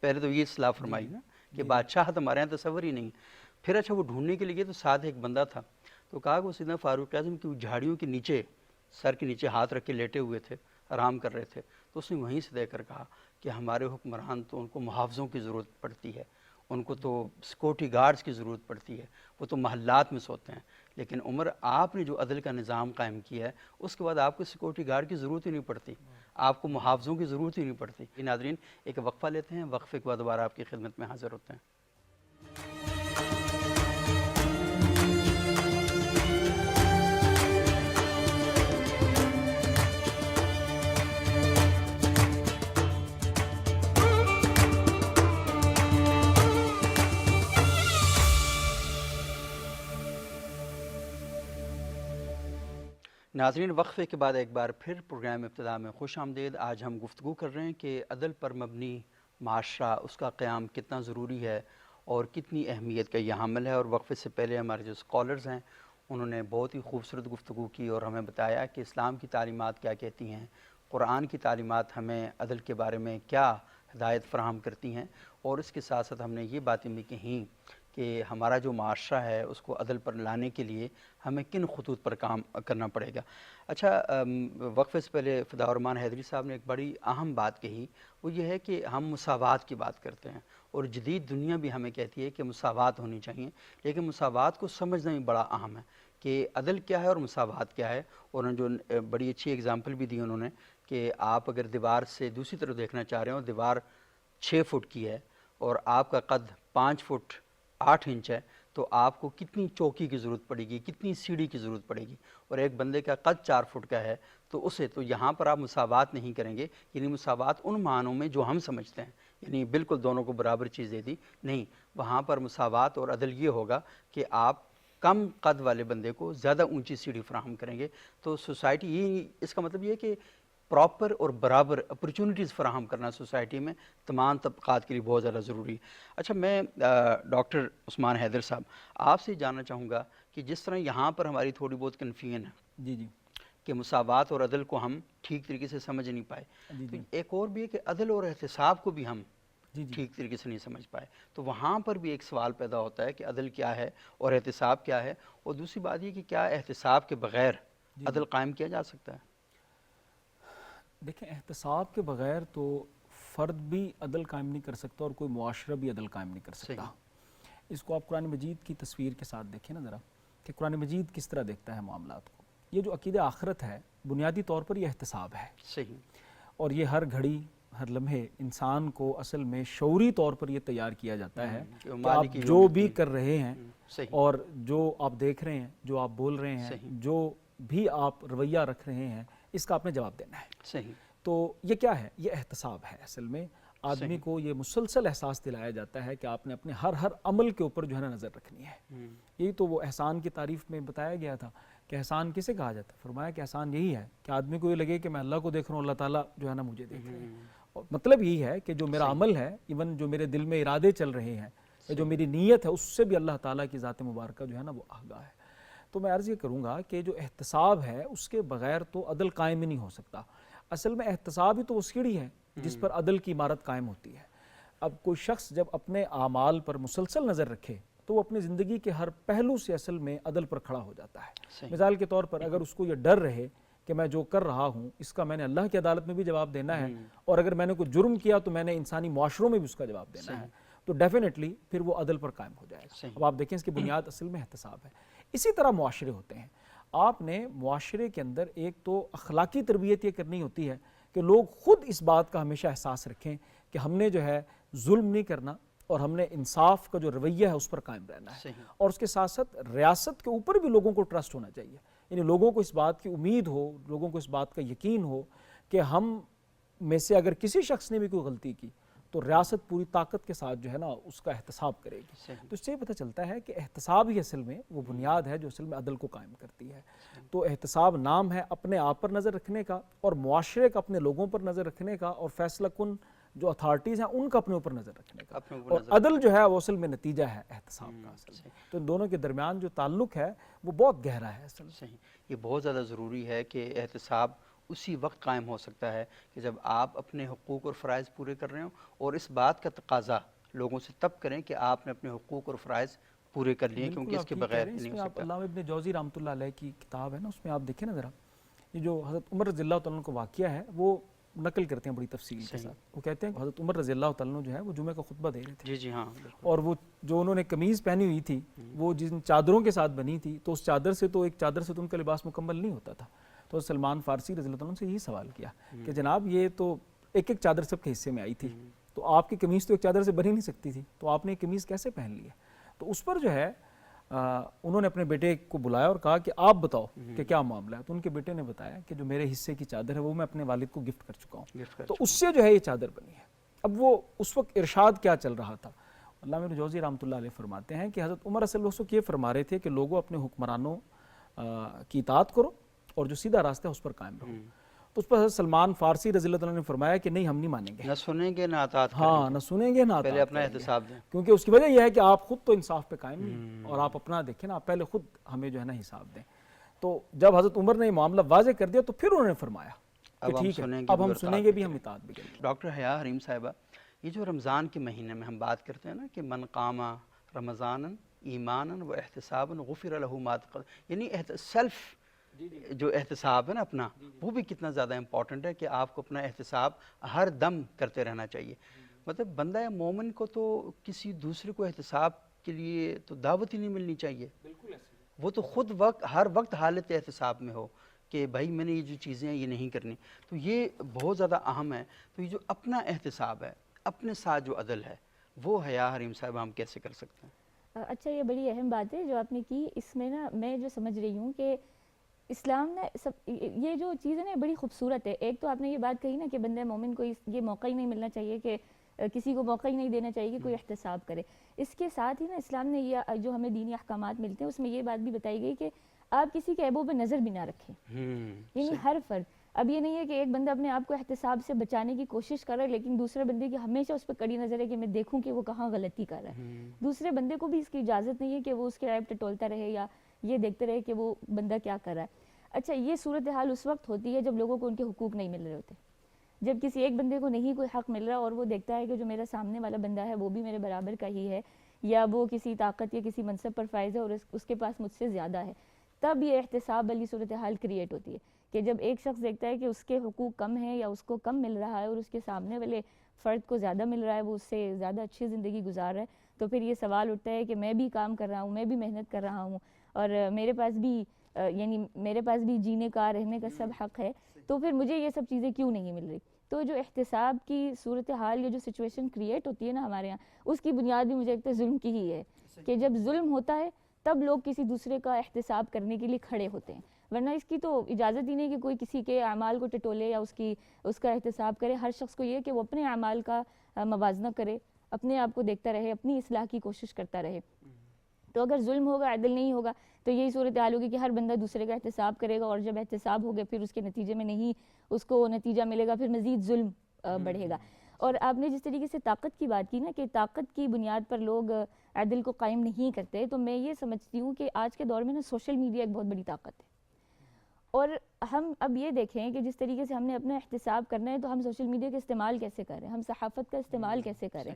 S2: پہلے تو یہ اصلاح فرمائی نا کہ بادشاہ ہمارے ہاں تصور ہی نہیں. پھر اچھا وہ ڈھونڈنے کے لیے تو ساتھ ایک بندہ تھا، تو کہا کہ وہ سیدنا فاروق اعظم کی جھاڑیوں کے نیچے، سر کے نیچے ہاتھ رکھ کے لیٹے ہوئے تھے، آرام کر رہے تھے. تو اس نے وہیں سے دیکھ کر کہا کہ ہمارے حکمران تو ان کو محافظوں کی ضرورت پڑتی ہے، ان کو تو سیکورٹی گارڈز کی ضرورت پڑتی ہے، وہ تو محلات میں سوتے ہیں. لیکن عمر آپ نے جو عدل کا نظام قائم کیا ہے اس کے بعد آپ کو سیکورٹی گارڈ کی ضرورت ہی نہیں پڑتی، آپ کو محافظوں کی ضرورت ہی نہیں پڑتی. ناظرین ایک وقفہ لیتے ہیں، وقفے کے بعد دوبارہ آپ کی خدمت میں حاضر ہوتے ہیں. ناظرین وقفے کے بعد ایک بار پھر پروگرام ابتدا میں خوش آمدید. آج ہم گفتگو کر رہے ہیں کہ عدل پر مبنی معاشرہ، اس کا قیام کتنا ضروری ہے اور کتنی اہمیت کا یہ حامل ہے. اور وقفے سے پہلے ہمارے جو اسکالرز ہیں انہوں نے بہت ہی خوبصورت گفتگو کی اور ہمیں بتایا کہ اسلام کی تعلیمات کیا کہتی ہیں، قرآن کی تعلیمات ہمیں عدل کے بارے میں کیا ہدایت فراہم کرتی ہیں. اور اس کے ساتھ ساتھ ہم نے یہ باتیں بھی کہیں کہ ہمارا جو معاشرہ ہے اس کو عدل پر لانے کے لیے ہمیں کن خطوط پر کام کرنا پڑے گا. اچھا وقفے سے پہلے فدا الرحمان حیدری صاحب نے ایک بڑی اہم بات کہی، وہ یہ ہے کہ ہم مساوات کی بات کرتے ہیں اور جدید دنیا بھی ہمیں کہتی ہے کہ مساوات ہونی چاہیے، لیکن مساوات کو سمجھنا بھی بڑا اہم ہے کہ عدل کیا ہے اور مساوات کیا ہے. اور جو بڑی اچھی اگزامپل بھی دی انہوں نے کہ آپ اگر دیوار سے دوسری طرف دیکھنا چاہ رہے ہو، دیوار 6 فٹ کی ہے اور آپ کا قد 5 فٹ 8 انچ ہے، تو آپ کو کتنی چوکی کی ضرورت پڑے گی، کتنی سیڑھی کی ضرورت پڑے گی. اور ایک بندے کا قد 4 فٹ کا ہے تو اسے تو یہاں پر آپ مساوات نہیں کریں گے، یعنی مساوات ان معنوں میں جو ہم سمجھتے ہیں، یعنی بالکل دونوں کو برابر چیز دے دی، نہیں، وہاں پر مساوات اور عدل یہ ہوگا کہ آپ کم قد والے بندے کو زیادہ اونچی سیڑھی فراہم کریں گے. تو سوسائٹی یہ، اس کا مطلب یہ ہے کہ پراپر اور برابر اپرچونٹیز فراہم کرنا سوسائٹی میں تمام طبقات کے لیے بہت زیادہ ضروری ہے. اچھا، میں ڈاکٹر عثمان حیدر صاحب آپ سے جاننا چاہوں گا کہ جس طرح یہاں پر ہماری تھوڑی بہت کنفیوژن ہے
S1: جی جی
S2: کہ مساوات اور عدل کو ہم ٹھیک طریقے سے سمجھ نہیں پائے،
S1: جی
S2: تو
S1: جی
S2: ایک اور بھی ہے کہ عدل اور احتساب کو بھی ہم
S1: جی جی
S2: ٹھیک طریقے سے نہیں سمجھ پائے. تو وہاں پر بھی ایک سوال پیدا ہوتا ہے کہ عدل کیا ہے اور احتساب کیا ہے، اور دوسری بات یہ کہ کیا احتساب کے بغیر عدل قائم کیا جا سکتا ہے؟
S1: دیکھیں، احتساب کے بغیر تو فرد بھی عدل قائم نہیں کر سکتا اور کوئی معاشرہ بھی عدل قائم نہیں کر سکتا. اس کو آپ قرآن مجید کی تصویر کے ساتھ دیکھیں نا ذرا، کہ قرآن مجید کس طرح دیکھتا ہے معاملات کو. یہ جو عقیدہ آخرت ہے، بنیادی طور پر یہ احتساب ہے،
S2: صحیح.
S1: اور یہ ہر گھڑی ہر لمحے انسان کو اصل میں شعوری طور پر یہ تیار کیا جاتا ہے کہ آپ جو بھی کر رہے ہیں اور جو آپ دیکھ رہے ہیں، جو آپ بول رہے ہیں، جو بھی آپ رویہ رکھ رہے ہیں، اس کا آپ نے جواب دینا ہے.
S2: صحیح.
S1: تو یہ کیا ہے؟ یہ احتساب ہے. اصل میں آدمی کو یہ مسلسل احساس دلایا جاتا ہے کہ آپ نے اپنے ہر عمل کے اوپر جو ہے نا نظر رکھنی ہے. یہی تو وہ احسان کی تعریف میں بتایا گیا تھا کہ احسان کسے کہا جاتا ہے. فرمایا کہ احسان یہی ہے کہ آدمی کو یہ لگے کہ میں اللہ کو دیکھ رہا ہوں، اللہ تعالیٰ جو ہے نا مجھے دیکھ رہے ہیں. اور مطلب یہی ہے کہ جو میرا عمل ہے، ایون جو میرے دل میں ارادے چل رہے ہیں یا جو میری نیت ہے، اس سے بھی اللہ تعالیٰ کی ذات مبارکہ جو ہے نا وہ آگاہ ہے. تو میں عرض یہ کروں گا کہ جو احتساب ہے اس کے بغیر تو عدل قائم ہی نہیں ہو سکتا. اصل میں احتساب ہی تو وہ سیڑھی ہے جس پر عدل کی عمارت قائم ہوتی ہے. اب کوئی شخص جب اپنے اعمال پر مسلسل نظر رکھے تو وہ اپنی زندگی کے ہر پہلو سے اصل میں عدل پر کھڑا ہو جاتا ہے. مثال کے طور پر اگر اس کو یہ ڈر رہے کہ میں جو کر رہا ہوں اس کا میں نے اللہ کی عدالت میں بھی جواب دینا ہے، اور اگر میں نے کوئی جرم کیا تو میں نے انسانی معاشروں میں بھی اس کا جواب دینا ہے، تو ڈیفینیٹلی پھر وہ عدل پر قائم ہو جائے گا. اب آپ دیکھیں اس کی بنیاد اصل میں احتساب ہے. اسی طرح معاشرے ہوتے ہیں. آپ نے معاشرے کے اندر ایک تو اخلاقی تربیت یہ کرنی ہوتی ہے کہ لوگ خود اس بات کا ہمیشہ احساس رکھیں کہ ہم نے جو ہے ظلم نہیں کرنا اور ہم نے انصاف کا جو رویہ ہے اس پر قائم رہنا ہے. اور اس کے ساتھ ساتھ ریاست کے اوپر بھی لوگوں کو ٹرسٹ ہونا چاہیے، یعنی لوگوں کو اس بات کی امید ہو، لوگوں کو اس بات کا یقین ہو کہ ہم میں سے اگر کسی شخص نے بھی کوئی غلطی کی تو ریاست پوری طاقت کے ساتھ جو ہے نا اس کا احتساب کرے گی. تو اس سے پتہ چلتا ہے کہ احتساب ہی اصل میں وہ بنیاد ہے جو اصل میں عدل کو قائم کرتی ہے. تو احتساب نام ہے اپنے آپ پر نظر رکھنے کا، اور معاشرے کا اپنے لوگوں پر نظر رکھنے کا، اور فیصلہ کن جو اتھارٹیز ہیں ان کا اپنے اوپر نظر رکھنے کا. اور عدل جو ہے وہ اصل میں نتیجہ ہے احتساب کا. اصل میں تو ان دونوں کے درمیان جو تعلق ہے وہ بہت گہرا ہے. اصل
S2: صحیح. یہ بہت زیادہ ضروری ہے کہ احتساب اسی وقت قائم ہو سکتا ہے کہ جب آپ اپنے حقوق اور فرائض پورے کر رہے ہوں، اور اس بات کا تقاضا لوگوں سے تب کریں کہ آپ نے اپنے حقوق اور فرائض پورے کر لیے، کیونکہ اس کے بغیر نہیں ہو سکتا.
S1: علامہ ابن جوزی رحمۃ اللہ علیہ کی کتاب ہے نا، اس میں آپ دیکھیں نا ذرا، یہ جو حضرت عمر رضی اللہ تعالیٰ عنہ کا واقعہ ہے وہ نقل کرتے ہیں بڑی تفصیل کے ساتھ. وہ کہتے ہیں کہ حضرت عمر رضی اللہ تعالیٰ عنہ جو ہے وہ جمعہ کا خطبہ دے رہے تھے.
S2: جی ہاں.
S1: اور وہ جو انہوں نے قمیض پہنی ہوئی تھی وہ جن چادروں کے ساتھ بنی تھی، تو اس چادر سے تو ایک چادر سے تو ان کا لباس مکمل نہیں ہوتا تھا. تو سلمان فارسی رضی اللہ عنہ سے یہی سوال کیا کہ جناب یہ تو ایک ایک چادر سب کے حصے میں آئی تھی، تو آپ کی قمیض تو ایک چادر سے بنی نہیں سکتی تھی، تو آپ نے قمیض کیسے پہن لی ہے؟ تو اس پر جو ہے انہوں نے اپنے بیٹے کو بلایا اور کہا کہ آپ بتاؤ کہ کیا معاملہ ہے. تو ان کے بیٹے نے بتایا کہ جو میرے حصے کی چادر ہے وہ میں اپنے والد کو گفٹ کر چکا ہوں، تو اس سے جو ہے یہ چادر بنی ہے. اب وہ اس وقت ارشاد کیا چل رہا تھا؟ علامہ ابن جوزی رحمۃ اللہ علیہ فرماتے ہیں کہ حضرت عمر اصل اس وقت یہ فرما رہے تھے کہ لوگوں اپنے حکمرانوں کی اطاعت کرو اور جو سیدھا راستہ ہے اس پر قائم رہو. تو اس پر حضرت سلمان فارسی رضی اللہ عنہ نے فرمایا کہ نہیں، ہم نہیں مانیں گے،
S2: نہ سنیں گے نہ اطاعت کریں گے.
S1: ہاں، نہ سنیں گے نہ اطاعت
S2: پہلے اپنا
S1: کریں گے.
S2: احتساب دیں.
S1: کیونکہ اس کی وجہ یہ ہے کہ آپ خود تو انصاف پہ قائم نہیں، اور آپ اپنا دیکھیں نا، آپ پہلے خود ہمیں جو ہے نا حساب دیں. تو جب حضرت عمر نے یہ معاملہ واضح کر دیا تو پھر انہوں نے فرمایا کہ ٹھیک ہے، اب ہم سنیں گے بھی، ہم اطاعت بھی کریں گے.
S2: ڈاکٹر حیا حریم صاحبہ، یہ جو رمضان کے مہینے میں ہم بات کرتے ہیں نا کہ من قام رمضان ایمانا و احتسابا غفر له ما تقدم، یعنی سیلف جو احتساب ہے نا اپنا، وہ بھی کتنا زیادہ امپورٹنٹ ہے کہ آپ کو اپنا احتساب ہر دم کرتے رہنا چاہیے. مطلب بندہ مومن کو تو کسی دوسرے کو احتساب کے لیے تو دعوت ہی نہیں ملنی چاہیے. وہ تو خود ہر وقت حالت احتساب میں ہو کہ بھائی میں نے یہ جو چیزیں ہیں یہ نہیں کرنی. تو یہ بہت زیادہ اہم ہے. تو یہ جو اپنا احتساب ہے، اپنے ساتھ جو عدل ہے، وہ حیا حریم صاحب ہم کیسے کر سکتے ہیں؟
S3: اچھا، یہ بڑی اہم بات ہے جو آپ نے کی. اس میں نا میں جو سمجھ رہی ہوں کہ اسلام نے یہ جو چیز ہے نا بڑی خوبصورت ہے. ایک تو آپ نے یہ بات کہی نا کہ بندہ مومن کو یہ موقع ہی نہیں ملنا چاہیے کہ کسی کو موقع ہی نہیں دینا چاہیے کہ کوئی احتساب کرے. اس کے ساتھ ہی نا اسلام نے یہ جو ہمیں دینی احکامات ملتے ہیں اس میں یہ بات بھی بتائی گئی کہ آپ کسی کے عیبوں پہ نظر بھی نہ رکھیں. یعنی ہر فرد، اب یہ نہیں ہے کہ ایک بندہ اپنے آپ کو احتساب سے بچانے کی کوشش کر رہا ہے لیکن دوسرے بندے کی ہمیشہ اس پہ کڑی نظر ہے کہ میں دیکھوں کہ وہ کہاں غلطی کر رہا ہے. دوسرے بندے کو بھی اس کی اجازت نہیں ہے کہ وہ اس کے عیب ٹٹولتا رہے یا یہ دیکھتے رہے کہ وہ بندہ کیا کر رہا ہے. اچھا، یہ صورتحال اس وقت ہوتی ہے جب لوگوں کو ان کے حقوق نہیں مل رہے ہوتے، جب کسی ایک بندے کو نہیں کوئی حق مل رہا اور وہ دیکھتا ہے کہ جو میرا سامنے والا بندہ ہے وہ بھی میرے برابر کا ہی ہے یا وہ کسی طاقت یا کسی منصب پر فائز ہے اور اس کے پاس مجھ سے زیادہ ہے. تب یہ احتساب والی صورتحال کریٹ ہوتی ہے کہ جب ایک شخص دیکھتا ہے کہ اس کے حقوق کم ہیں یا اس کو کم مل رہا ہے اور اس کے سامنے والے فرد کو زیادہ مل رہا ہے، وہ اس سے زیادہ اچھی زندگی گزار رہا ہے، تو پھر یہ سوال اٹھتا ہے کہ میں بھی کام کر رہا ہوں، میں بھی محنت کر رہا ہوں اور میرے پاس بھی جینے کا رہنے کا سب حق ہے، تو پھر مجھے یہ سب چیزیں کیوں نہیں مل رہی. تو جو احتساب کی صورتحال یا جو سچویشن کریٹ ہوتی ہے نا ہمارے یہاں، اس کی بنیاد بھی مجھے لگتا ہے ظلم کی ہی ہے کہ جب ظلم ہوتا ہے تب لوگ کسی دوسرے کا احتساب کرنے کے لیے کھڑے ہوتے ہیں، ورنہ اس کی تو اجازت ہی نہیں کہ کوئی کسی کے اعمال کو ٹٹولے یا اس کا احتساب کرے. ہر شخص کو یہ ہے کہ وہ اپنے اعمال کا موازنہ کرے، اپنے آپ کو دیکھتا رہے، اپنی اصلاح کی کوشش کرتا رہے. تو اگر ظلم ہوگا، عدل نہیں ہوگا، تو یہی صورتحال ہوگی کہ ہر بندہ دوسرے کا احتساب کرے گا اور جب احتساب ہوگا پھر اس کے نتیجے میں نہیں اس کو نتیجہ ملے گا، پھر مزید ظلم بڑھے گا. اور آپ نے جس طریقے سے طاقت کی بات کی نا کہ طاقت کی بنیاد پر لوگ عدل کو قائم نہیں کرتے، تو میں یہ سمجھتی ہوں کہ آج کے دور میں نا سوشل میڈیا ایک بہت بڑی طاقت ہے. اور ہم اب یہ دیکھیں کہ جس طریقے سے ہم نے اپنا احتساب کرنا ہے تو ہم سوشل میڈیا کا استعمال کیسے کریں، ہم صحافت کا استعمال کیسے کریں.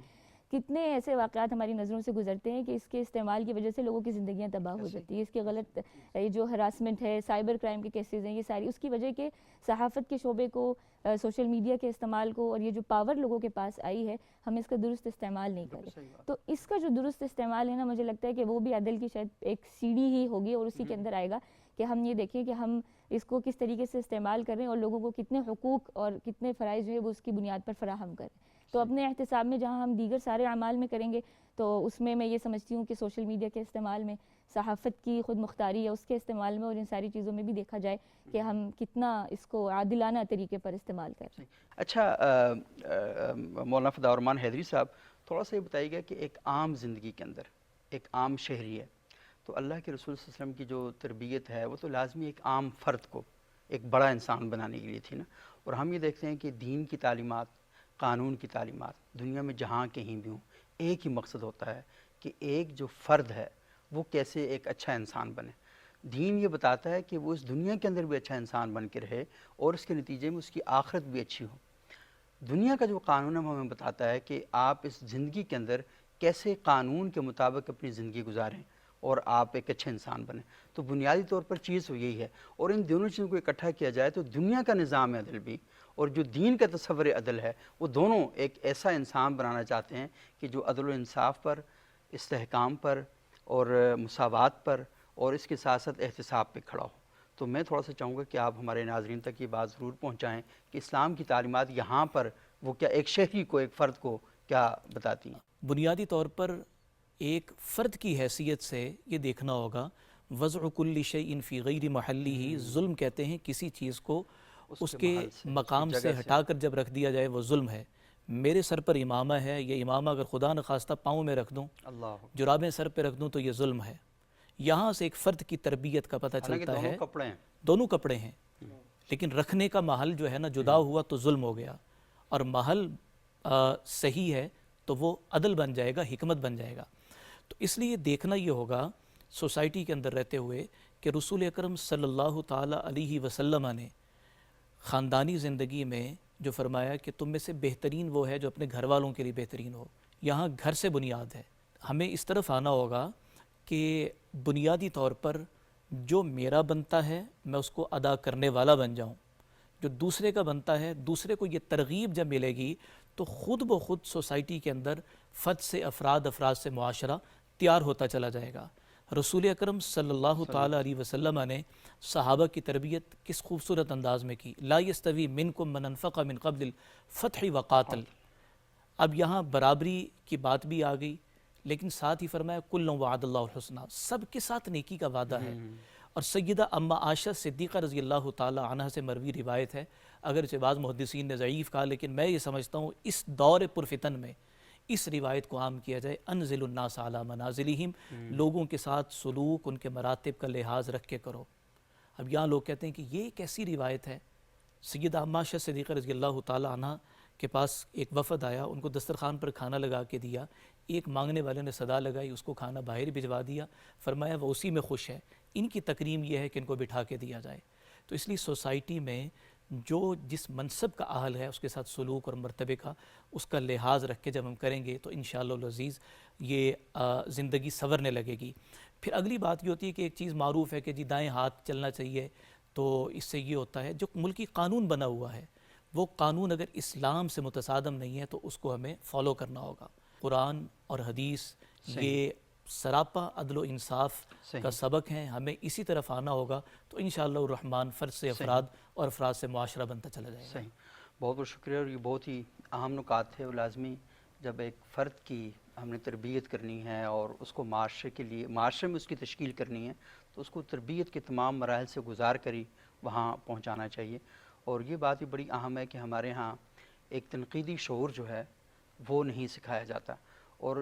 S3: کتنے ایسے واقعات ہماری نظروں سے گزرتے ہیں کہ اس کے استعمال کی وجہ سے لوگوں کی زندگیاں تباہ ہو جاتی ہیں. اس کے غلط یہ جو ہراسمنٹ ہے، سائبر کرائم کے کیسز ہیں، یہ ساری اس کی وجہ کہ صحافت کے شعبے کو، سوشل میڈیا کے استعمال کو اور یہ جو پاور لوگوں کے پاس آئی ہے ہم اس کا درست استعمال نہیں کر رہے. تو اس کا جو درست استعمال ہے نا، مجھے لگتا ہے کہ وہ بھی عدل کی شاید ایک سیڑھی ہی ہوگی اور اسی کے اندر آئے گا کہ ہم یہ دیکھیں کہ ہم اس کو کس طریقے سے استعمال کریں اور لوگوں کو کتنے حقوق اور کتنے فرائض جو ہے وہ اس کی بنیاد پر فراہم کریں. تو اپنے احتساب میں جہاں ہم دیگر سارے اعمال میں کریں گے تو اس میں یہ سمجھتی ہوں کہ سوشل میڈیا کے استعمال میں، صحافت کی خود مختاری ہے اس کے استعمال میں اور ان ساری چیزوں میں بھی دیکھا جائے کہ ہم کتنا اس کو عادلانہ طریقے پر استعمال کریں.
S2: اچھا مولانا فدا الرحمان حیدری صاحب، تھوڑا سا یہ بتائیے گا کہ ایک عام زندگی کے اندر ایک عام شہری ہے تو اللہ کے رسول صلی اللہ علیہ وسلم کی جو تربیت ہے وہ تو لازمی ایک عام فرد کو ایک بڑا انسان بنانے کے لیے تھی نا. اور ہم یہ دیکھتے ہیں کہ دین کی تعلیمات، قانون کی تعلیمات دنیا میں جہاں کہیں بھی ہوں ایک ہی مقصد ہوتا ہے کہ ایک جو فرد ہے وہ کیسے ایک اچھا انسان بنے. دین یہ بتاتا ہے کہ وہ اس دنیا کے اندر بھی اچھا انسان بن کے رہے اور اس کے نتیجے میں اس کی آخرت بھی اچھی ہو. دنیا کا جو قانون ہے وہ ہمیں بتاتا ہے کہ آپ اس زندگی کے اندر کیسے قانون کے مطابق اپنی زندگی گزاریں اور آپ ایک اچھے انسان بنیں. تو بنیادی طور پر چیز وہ یہی ہے اور ان دونوں چیزوں کو اکٹھا کیا جائے تو دنیا کا نظام عدل بھی اور جو دین کا تصور عدل ہے وہ دونوں ایک ایسا انسان بنانا چاہتے ہیں کہ جو عدل و انصاف پر، استحکام پر اور مساوات پر اور اس کے ساتھ ساتھ احتساب پہ کھڑا ہو. تو میں تھوڑا سا چاہوں گا کہ آپ ہمارے ناظرین تک یہ بات ضرور پہنچائیں کہ اسلام کی تعلیمات یہاں پر وہ کیا ایک شہری کو، ایک فرد کو کیا بتاتی ہیں.
S4: بنیادی طور پر ایک فرد کی حیثیت سے یہ دیکھنا ہوگا وضع کل شیء فی غیر محلہ. ظلم کہتے ہیں کسی چیز کو اس کے مقام سے ہٹا کر جب رکھ دیا جائے وہ ظلم ہے. میرے سر پر امامہ ہے، یہ امامہ اگر خدا نخواستہ پاؤں میں رکھ دوں، جرابیں سر پہ رکھ دوں تو یہ ظلم ہے. یہاں سے ایک فرد کی تربیت کا پتہ چلتا ہے. دونوں کپڑے ہیں لیکن رکھنے کا محل جو ہے نا جدا ہوا تو ظلم ہو گیا، اور محل صحیح ہے تو وہ عدل بن جائے گا، حکمت بن جائے گا. تو اس لیے دیکھنا یہ ہوگا سوسائٹی کے اندر رہتے ہوئے کہ رسول اکرم صلی اللہ تعالیٰ علیہ وسلم نے خاندانی زندگی میں جو فرمایا کہ تم میں سے بہترین وہ ہے جو اپنے گھر والوں کے لیے بہترین ہو. یہاں گھر سے بنیاد ہے. ہمیں اس طرف آنا ہوگا کہ بنیادی طور پر جو میرا بنتا ہے میں اس کو ادا کرنے والا بن جاؤں، جو دوسرے کا بنتا ہے دوسرے کو یہ ترغیب جب ملے گی تو خود بخود سوسائٹی کے اندر فرد سے افراد سے معاشرہ تیار ہوتا چلا جائے گا. رسول اکرم صلی اللہ تعالیٰ علیہ وسلم نے صحابہ کی تربیت کس خوبصورت انداز میں کی. لا یستوی منکم من انفق من قبل الفتح وقاتل. اب یہاں برابری کی بات بھی آ گئی لیکن ساتھ ہی فرمایا کل وعد اللہ الحسنہ، سب کے ساتھ نیکی کا وعدہ ہے. اور سیدہ اما عائشہ صدیقہ رضی اللہ تعالی عنہ سے مروی روایت ہے، اگرچہ بعض محدثین نے ضعیف کہا، لیکن میں یہ سمجھتا ہوں اس دور پرفتن میں اس روایت کو عام کیا جائے، انزل الناس علی منازلہم، لوگوں کے ساتھ سلوک ان کے مراتب کا لحاظ رکھ کے کرو۔ اب یہاں لوگ کہتے ہیں کہ یہ کیسی روایت ہے؟ سیدہ اما عائشہ صدیقہ رضی اللہ تعالی عنہ کے پاس ایک وفد آیا، ان کو دسترخوان پر کھانا لگا کے دیا، ایک مانگنے والے نے صدا لگائی، اس کو کھانا باہر بھجوا دیا، فرمایا وہ اسی میں خوش ہے، ان کی تکریم یہ ہے کہ ان کو بٹھا کے دیا جائے۔ تو اس لیے سوسائٹی میں جو جس منصب کا اہل ہے اس کے ساتھ سلوک اور مرتبے کا اس کا لحاظ رکھ کے جب ہم کریں گے تو انشاءاللہ العزیز یہ زندگی سنورنے لگے گی۔ پھر اگلی بات یہ ہوتی ہے کہ ایک چیز معروف ہے کہ جی دائیں ہاتھ چلنا چاہیے، تو اس سے یہ ہوتا ہے جو ملکی قانون بنا ہوا ہے وہ قانون اگر اسلام سے متصادم نہیں ہے تو اس کو ہمیں فالو کرنا ہوگا۔ قرآن اور حدیث یہ سراپا عدل و انصاف کا سبق ہیں، ہمیں اسی طرف آنا ہوگا تو انشاءاللہ الرحمن فرد سے افراد اور افراد سے معاشرہ بنتا چلا جائے گا۔
S2: صحیح، بہت بہت شکریہ، اور یہ بہت ہی اہم نکات تھے اور لازمی جب ایک فرد کی ہم نے تربیت کرنی ہے اور اس کو معاشرے کے لیے معاشرے میں اس کی تشکیل کرنی ہے تو اس کو تربیت کے تمام مراحل سے گزار کر ہی وہاں پہنچانا چاہیے۔ اور یہ بات بھی بڑی اہم ہے کہ ہمارے ہاں ایک تنقیدی شعور جو ہے وہ نہیں سکھایا جاتا، اور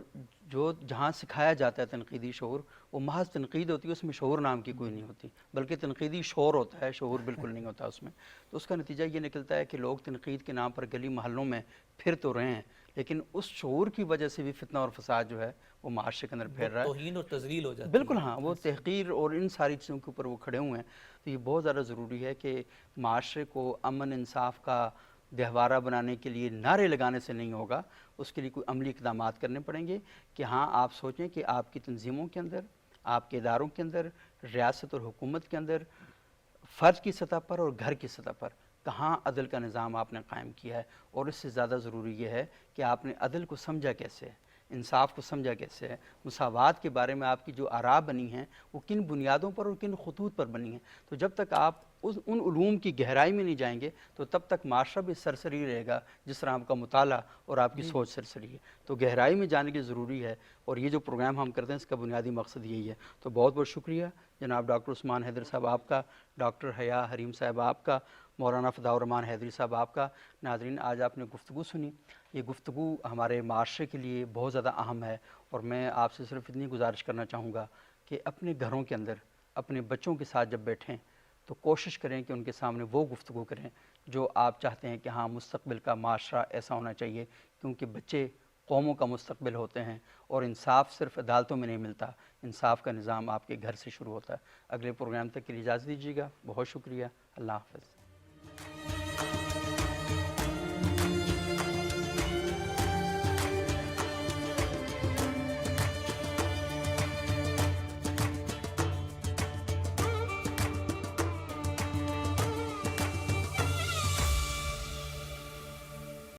S2: جو جہاں سکھایا جاتا ہے تنقیدی شعور وہ محض تنقید ہوتی ہے، اس میں شعور نام کی کوئی نہیں ہوتی، بلکہ تنقیدی شعور ہوتا ہے، شعور بالکل نہیں ہوتا اس میں۔ تو اس کا نتیجہ یہ نکلتا ہے کہ لوگ تنقید کے نام پر گلی محلوں میں پھر تو رہے ہیں، لیکن اس شعور کی وجہ سے بھی فتنہ اور فساد جو ہے وہ معاشرے کے اندر پھیل رہا ہے،
S4: توہین اور تذلیل ہو جاتی ہے۔
S2: بالکل ہاں، وہ تحقیر اور ان ساری چیزوں کے اوپر وہ کھڑے ہوئے ہیں۔ تو یہ بہت زیادہ ضروری ہے کہ معاشرے کو امن انصاف کا گہوارہ بنانے کے لیے نعرے لگانے سے نہیں ہوگا، اس کے لیے کوئی عملی اقدامات کرنے پڑیں گے کہ ہاں آپ سوچیں کہ آپ کی تنظیموں کے اندر، آپ کے اداروں کے اندر، ریاست اور حکومت کے اندر، فرد کی سطح پر اور گھر کی سطح پر کہاں عدل کا نظام آپ نے قائم کیا ہے، اور اس سے زیادہ ضروری یہ ہے کہ آپ نے عدل کو سمجھا کیسے ہے، انصاف کو سمجھا کیسے ہے، مساوات کے بارے میں آپ کی جو آراء بنی ہیں وہ کن بنیادوں پر اور کن خطوط پر بنی ہیں۔ تو جب تک آپ ان علوم کی گہرائی میں نہیں جائیں گے تو تب تک معاشرہ بھی سرسری رہے گا جس طرح آپ کا مطالعہ اور آپ کی سوچ سرسری ہے۔ تو گہرائی میں جانے کی ضروری ہے، اور یہ جو پروگرام ہم کرتے ہیں اس کا بنیادی مقصد یہی ہے۔ تو بہت بہت شکریہ جناب ڈاکٹر عثمان حیدر صاحب آپ کا، ڈاکٹر حیا حریم صاحب آپ کا، مولانا فداء الرحمان حیدری صاحب آپ کا۔ ناظرین، آج آپ نے گفتگو سنی، یہ گفتگو ہمارے معاشرے کے لیے بہت زیادہ اہم ہے، اور میں آپ سے صرف اتنی گزارش کرنا چاہوں گا کہ اپنے گھروں کے اندر اپنے بچوں کے ساتھ جب بیٹھیں تو کوشش کریں کہ ان کے سامنے وہ گفتگو کریں جو آپ چاہتے ہیں کہ ہاں مستقبل کا معاشرہ ایسا ہونا چاہیے، کیونکہ بچے قوموں کا مستقبل ہوتے ہیں، اور انصاف صرف عدالتوں میں نہیں ملتا، انصاف کا نظام آپ کے گھر سے شروع ہوتا ہے۔ اگلے پروگرام تک کے لیے اجازت دیجیے گا، بہت شکریہ، اللہ حافظ۔